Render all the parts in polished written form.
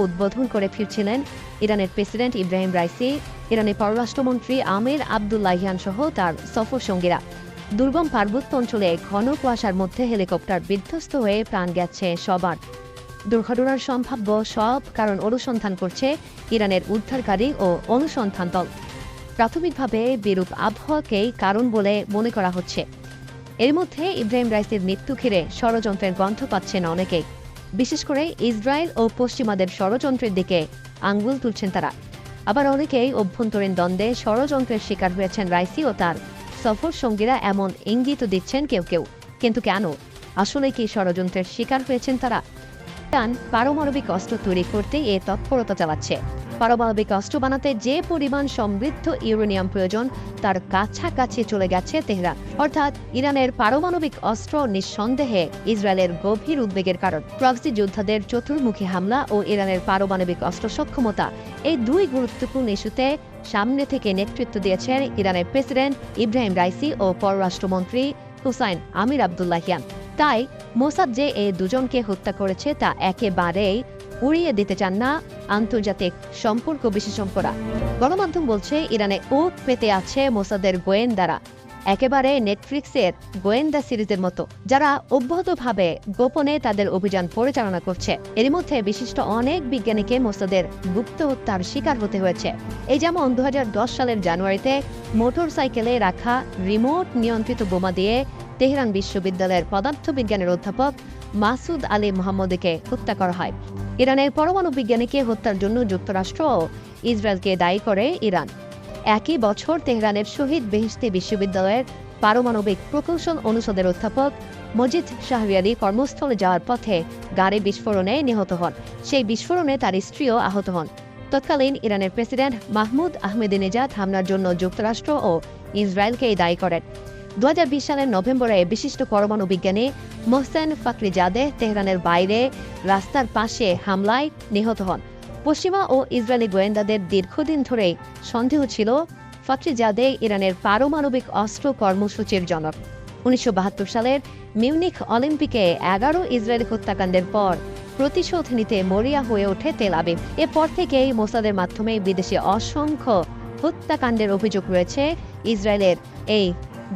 উদ্বোধন করে ফিরছিলেন ইরানের প্রেসিডেন্ট ইব্রাহিম রাইসি, ইরানের পররাষ্ট্রমন্ত্রী আমির আবদুল্লাহিয়ান সহ তার সফর সঙ্গীরা। দুর্গম পার্বত্য অঞ্চলে ঘন কুয়াশার মধ্যে হেলিকপ্টার বিধ্বস্ত হয়ে প্রাণ গেছে সবার। দুর্ঘটনার সম্ভাব্য সব কারণ অনুসন্ধান করছে ইরানের উদ্ধারকারী ও অনুসন্ধান দল। প্রাথমিকভাবে বিরূপ আবহাওয়াকেই কারণ বলে মনে করা হচ্ছে। এর মধ্যে ইব্রাহিম রাইসির মৃত্যু ঘিরে ষড়যন্ত্রের গন্ধ পাচ্ছেন অনেকেই। বিশেষ করে ইসরায়েল ও পশ্চিমাদের ষড়যন্ত্রের দিকে আঙ্গুল তুলছেন তারা। আবার অনেকেই অভ্যন্তরীণ দ্বন্দ্বে ষড়যন্ত্রের শিকার হয়েছেন রাইসি ও তার সফর সঙ্গীরা, এমন ইঙ্গিত দিচ্ছেন কেউ কেউ। কিন্তু কেন? আসলে কি ষড়যন্ত্রের শিকার হয়েছেন তারা? ইরান পারমাণবিক অস্ত্র তৈরি করতে এ তৎপরতা চালাচ্ছে। পারমাণবিক অস্ত্র বানাতে যে পরিমাণ সমৃদ্ধ ইউরেনিয়াম প্রয়োজন তার কাছাকাছি চলে গেছে তেহরান। অর্থাৎ ইরানের পারমাণবিক অস্ত্র নিঃসন্দেহে ইসরায়েলের গভীর উদ্বেগের কারণ। প্রক্সি যোদ্ধাদের চতুর্মুখী হামলা ও ইরানের পারমাণবিক অস্ত্র সক্ষমতা, এই দুই গুরুত্বপূর্ণ ইস্যুতে সামনে থেকে নেতৃত্ব দিয়েছেন ইরানের প্রেসিডেন্ট ইব্রাহিম রাইসি ও পররাষ্ট্রমন্ত্রী হুসাইন আমির আবদুল্লাহিয়ান। তাই মোসাদ যে এই দুজনকে হত্যা করেছে তা একেবারেই উড়িয়ে দিতে চান না আন্তর্জাতিক সম্পর্ক বিশেষজ্ঞরা। গণমাধ্যম বলছে ইরানে ওত পেতে আছে মোসাদের গোয়েন্দারা, একেবারে নেটফ্লিক্সের গোয়েন্দা সিরিজের মতো, যারা অব্যাহতভাবে গোপনে তাদের অভিযান পরিচালনা করছে। এর মধ্যে বিশিষ্ট অনেক বিজ্ঞানীকে মোসাদের গুপ্ত হত্যার শিকার হতে হয়েছে। এই যেমন 2010 সালের জানুয়ারিতে মোটর সাইকেলে রাখা রিমোট নিয়ন্ত্রিত বোমা দিয়ে তেহরান বিশ্ববিদ্যালয়ের পদার্থবিজ্ঞানের অধ্যাপক মাসুদ আলী মোহাম্মদকে হত্যা করা হয়। ইরানের পরমাণু বিজ্ঞানীকে হত্যার জন্য যুক্তরাষ্ট্র ও ইসরায়েলকে দায়ী করে ইরান। একই বছর তেহরানের শহীদ বেহেশতি বিশ্ববিদ্যালয়ের পারমাণবিক প্রকৌশল অনুষদের অধ্যাপক মজিদ শাহরিয়ারি কর্মস্থলে যাওয়ার পথে গাড়ি বিস্ফোরণে নিহত হন। সেই বিস্ফোরণে তার স্ত্রীও আহত হন। তৎকালীন ইরানের প্রেসিডেন্ট মাহমুদ আহমেদিনেজাদ হামলার জন্য যুক্তরাষ্ট্র ও ইসরায়েলকেই দায়ী করেন। 2020 সালের নভেম্বরে বিশিষ্ট পরমাণু বিজ্ঞানী মোহসেন ফাকরিজাদেহ তেহরানের বাইরে রাস্তার পাশে হামলায় নিহত হন। পশ্চিমা ও ইসরায়েলি গোয়েন্দাদের দীর্ঘদিন ধরেই সন্দেহ ছিল ফাকরিজাদেহ ইরানের পারমাণবিক অস্ত্র কর্মসূচির জনক। 1972 সালের মিউনিখ অলিম্পিকে 11 ইসরায়েলি হত্যাকাণ্ডের পর প্রতিশোধ নিতে মরিয়া হয়ে ওঠে তেল আবিব। এরপর থেকেই মোসাদের মাধ্যমে বিদেশে অসংখ্য হত্যাকাণ্ডের অভিযোগ রয়েছে ইসরায়েলের এই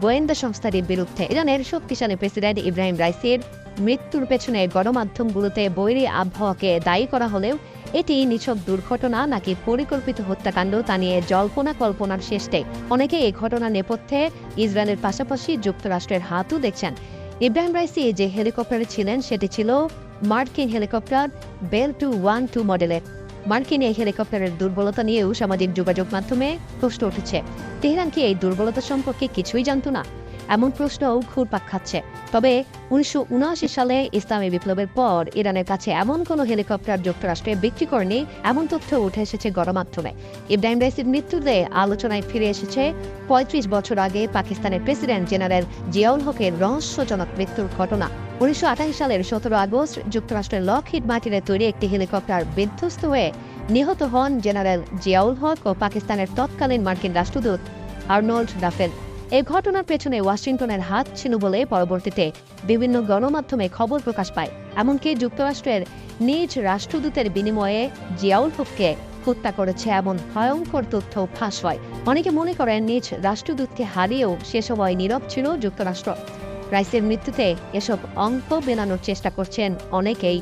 গোয়েন্দা সংস্থাটির বিরুদ্ধে। ইরানের শক্তিশালী প্রেসিডেন্ট ইব্রাহিম রাইসির মৃত্যুর পেছনে গণমাধ্যমগুলোতে বৈরী আবহাওয়াকে দায়ী করা হলেও এটি নিছক দুর্ঘটনা নাকি পরিকল্পিত হত্যাকাণ্ড তা নিয়ে জল্পনা কল্পনার শেষ নেই। অনেকে এই ঘটনার নেপথ্যে ইসরায়েলের পাশাপাশি যুক্তরাষ্ট্রের হাতও দেখছেন। ইব্রাহিম রাইসি যে হেলিকপ্টারে ছিলেন সেটি ছিল মার্কিন হেলিকপ্টার বেল 212 মডেলের। মার্কিন এই হেলিকপ্টারের দুর্বলতা নিয়েও সামাজিক যোগাযোগ মাধ্যমে প্রশ্ন উঠেছে। তেহরান কি এই দুর্বলতা সম্পর্কে কিছুই জানত না? এমন প্রশ্নও ঘুরপাক খাচ্ছে। তবে 1979 সালে ইসলামী বিপ্লবের পর ইরানের কাছে এমন কোনো হেলিকপ্টার যুক্তরাষ্ট্রে বিক্রি করেনি, এমন তথ্য উঠে এসেছে গণমাধ্যমে। ইব্রাহিম রাইসির মৃত্যুতে আলোচনায় ফিরে এসেছে 35 বছর আগে পাকিস্তানের প্রেসিডেন্ট জেনারেল জিয়াউল হকের রহস্যজনক মৃত্যুর ঘটনা। 1928 সালের 17 আগস্ট যুক্তরাষ্ট্রের লকহিড মার্টিনের তৈরি একটি হেলিকপ্টার বিধ্বস্ত হয়ে নিহত হন জেনারেল জিয়াউল হক ও পাকিস্তানের তৎকালীন মার্কিন রাষ্ট্রদূত আর্নল্ড রাফেল। এই ঘটনার পেছনে ওয়াশিংটনের হাত ছিল বলে পরবর্তীতে বিভিন্ন গণমাধ্যমে খবর প্রকাশ পায়। এমনকি যুক্তরাষ্ট্রের নিজ রাষ্ট্রদূতের বিনিময়ে জিয়াউল হককে হত্যা করেছে এমন ভয়ঙ্কর তথ্য ফাঁস হয়। অনেকে মনে করেন নিজ রাষ্ট্রদূতকে হারিয়েও সে সময় নীরব ছিল যুক্তরাষ্ট্র। রাইসের মৃত্যুতে এসব অঙ্ক বেনানোর চেষ্টা করছেন অনেকেই।